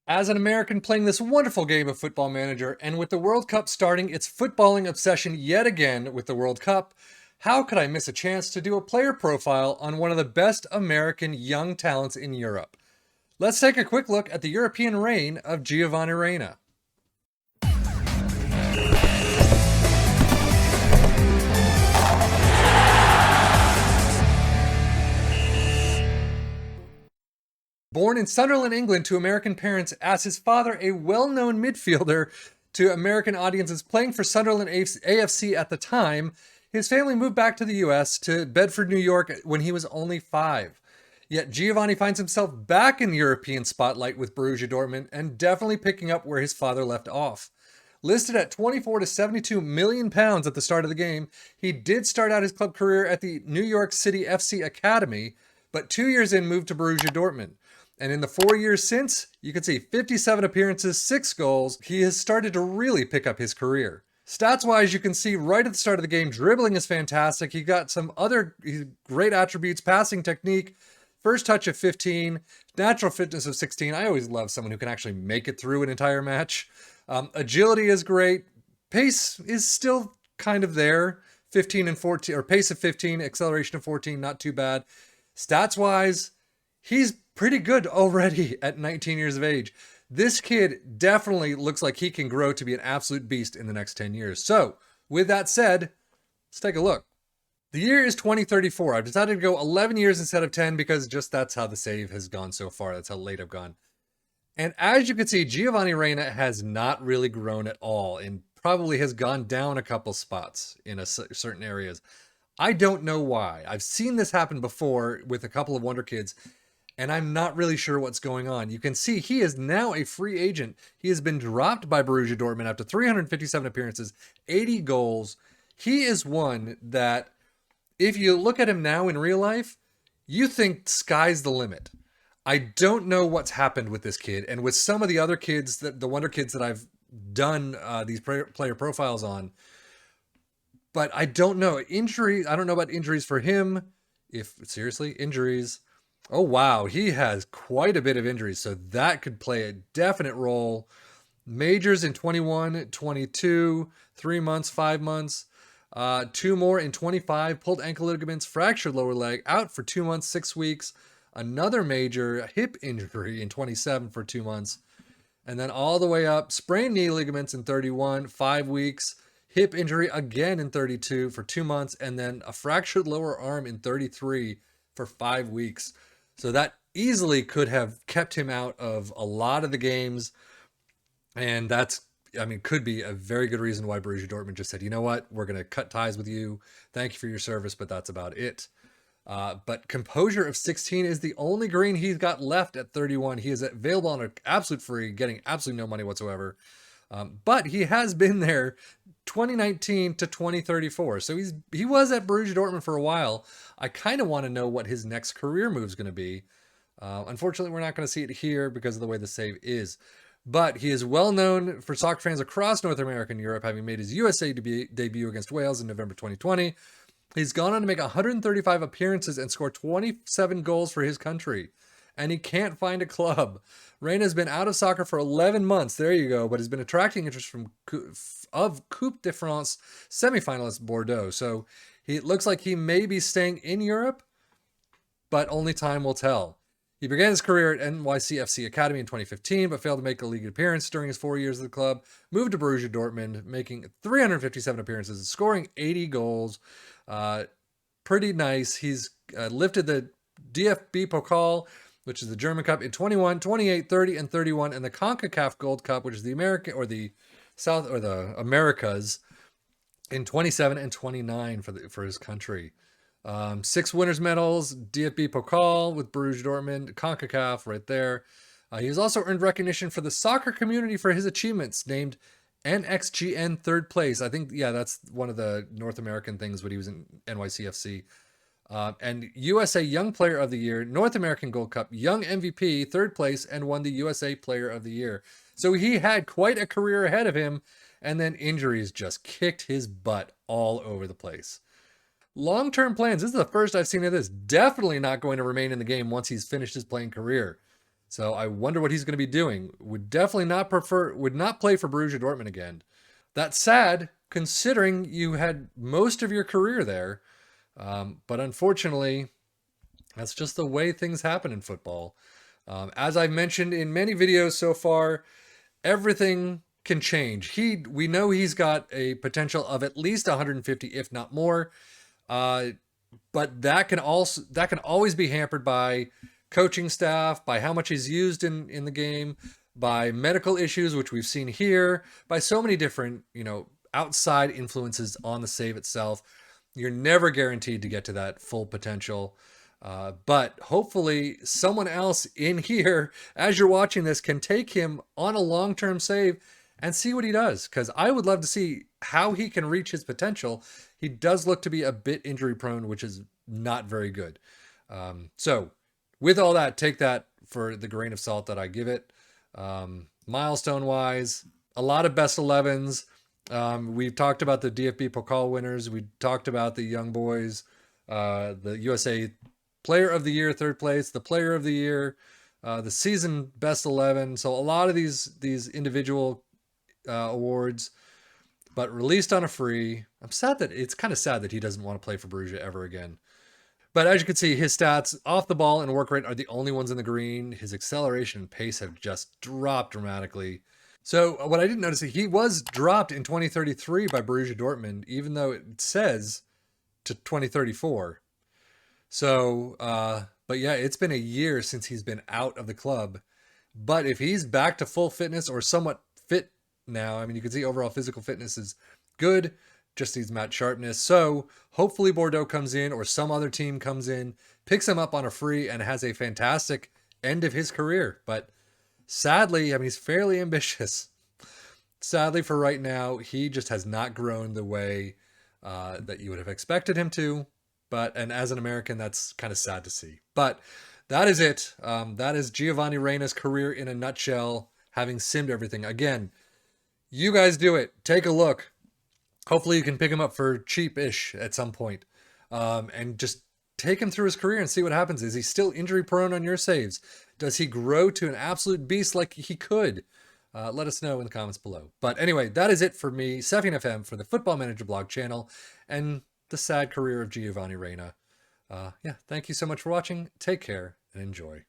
As an American playing this wonderful game of Football Manager, and with the World Cup starting its footballing obsession yet again with the World Cup, how could I miss a chance to do a player profile on one of the best American young talents in Europe? Let's take a quick look at the European reign of Giovanni Reyna. Born in Sunderland, England, to American parents, as his father, a well known midfielder to American audiences playing for Sunderland AFC at the time, his family moved back to the US to Bedford, New York when he was only 5. Yet Giovanni finds himself back in the European spotlight with Borussia Dortmund and definitely picking up where his father left off. Listed at 24 to 72 million pounds at the start of the game, he did start out his club career at the New York City FC Academy, but 2 years in moved to Borussia Dortmund. And in the 4 years since, you can see 57 appearances, 6 goals. He has started to really pick up his career. Stats-wise, you can see right at the start of the game, dribbling is fantastic. He got some other great attributes, passing technique, first touch of 15, natural fitness of 16. I always love someone who can actually make it through an entire match. Agility is great. Pace is still kind of there. 15 and 14, or pace of 15, acceleration of 14, not too bad. Stats-wise, he's pretty good already at 19 years of age. This kid definitely looks like he can grow to be an absolute beast in the next 10 years. So, with that said, let's take a look. The year is 2034. I've decided to go 11 years instead of 10 because just that's how the save has gone so far. That's how late I've gone. And as you can see, Giovanni Reyna has not really grown at all and probably has gone down a couple spots in certain areas. I don't know why. I've seen this happen before with a couple of Wonder Kids, and I'm not really sure what's going on. You can see he is now a free agent. He has been dropped by Borussia Dortmund after 357 appearances, 80 goals. He is one that, if you look at him now in real life, you think sky's the limit. I don't know what's happened with this kid, and with some of the other kids, the Wonder Kids that I've done these player profiles on, but I don't know. Injury, I don't know about injuries for him. If seriously, injuries. Oh, wow. He has quite a bit of injuries, so that could play a definite role. Majors in 21, 22, 3 months, 5 months. 2 more in 25. Pulled ankle ligaments, fractured lower leg, out for 2 months, 6 weeks. Another major hip injury in 27 for 2 months. And then all the way up, sprained knee ligaments in 31, 5 weeks. Hip injury again in 32 for 2 months. And then a fractured lower arm in 33 for 5 weeks. So that easily could have kept him out of a lot of the games. And that's, I mean, could be a very good reason why Borussia Dortmund just said, you know what, we're going to cut ties with you. Thank you for your service, but that's about it. But composure of 16 is the only green he's got left at 31. He is available on an absolute free, getting absolutely no money whatsoever. But he has been there 2019 to 2034. So he was at Borussia Dortmund for a while. I kind of want to know what his next career move is going to be. Unfortunately, we're not going to see it here because of the way the save is. But he is well known for soccer fans across North America and Europe, having made his USA debut against Wales in November 2020. He's gone on to make 135 appearances and score 27 goals for his country. And he can't find a club. Reyna has been out of soccer for 11 months. There you go. But has been attracting interest of Coupe de France semifinalist Bordeaux. So it looks like he may be staying in Europe, but only time will tell. He began his career at NYCFC Academy in 2015, but failed to make a league appearance during his 4 years at the club. Moved to Borussia Dortmund, making 357 appearances and scoring 80 goals. Pretty nice. He's lifted the DFB Pokal, which is the German Cup, in 21, 28, 30, and 31, and the CONCACAF Gold Cup, which is the American or the South or the Americas, in 27 and 29 for his country. 6 winners' medals, DFB Pokal with Borussia Dortmund, CONCACAF right there. He has also earned recognition for the soccer community for his achievements, named NXGN third place. I think, yeah, that's one of the North American things when he was in NYCFC. And USA Young Player of the Year, North American Gold Cup, Young MVP, third place, and won the USA Player of the Year. So he had quite a career ahead of him, and then injuries just kicked his butt all over the place. Long-term plans. This is the first I've seen of this. Definitely not going to remain in the game once he's finished his playing career. So I wonder what he's going to be doing. Would definitely would not play for Borussia Dortmund again. That's sad considering you had most of your career there. But unfortunately, that's just the way things happen in football. As I've mentioned in many videos so far, everything can change. We know he's got a potential of at least 150, if not more. But that can always be hampered by coaching staff, by how much he's used in the game, by medical issues, which we've seen here, by so many different, outside influences on the save itself. You're never guaranteed to get to that full potential. But hopefully someone else in here, as you're watching this, can take him on a long-term save and see what he does. Because I would love to see how he can reach his potential. He does look to be a bit injury prone, which is not very good. So with all that, take that for the grain of salt that I give it. Milestone wise, a lot of best 11s. We've talked about the DFB Pokal winners. We talked about the young boys, the USA Player of the Year, third place, the Player of the Year, the season best 11. So a lot of these individual awards, but released on a free. It's kind of sad that he doesn't want to play for Borussia ever again. But as you can see, his stats off the ball and work rate are the only ones in the green. His acceleration and pace have just dropped dramatically. So what I didn't notice, he was dropped in 2033 by Borussia Dortmund, even though it says to 2034. So, but yeah, it's been a year since he's been out of the club. But if he's back to full fitness or somewhat fit now, I mean, you can see overall physical fitness is good, just needs match sharpness. So hopefully Bordeaux comes in or some other team comes in, picks him up on a free and has a fantastic end of his career. But sadly, I mean, he's fairly ambitious. Sadly for right now, he just has not grown the way that you would have expected him to. And as an American, that's kind of sad to see. But that is it. That is Giovanni Reyna's career in a nutshell, having simmed everything. Again, you guys do it. Take a look. Hopefully you can pick him up for cheap-ish at some point. And just take him through his career and see what happens. Is he still injury prone on your saves? Does he grow to an absolute beast like he could? Let us know in the comments below. But anyway, that is it for me, Seffian FM, for the Football Manager blog channel and the sad career of Giovanni Reyna. Yeah, thank you so much for watching. Take care and enjoy.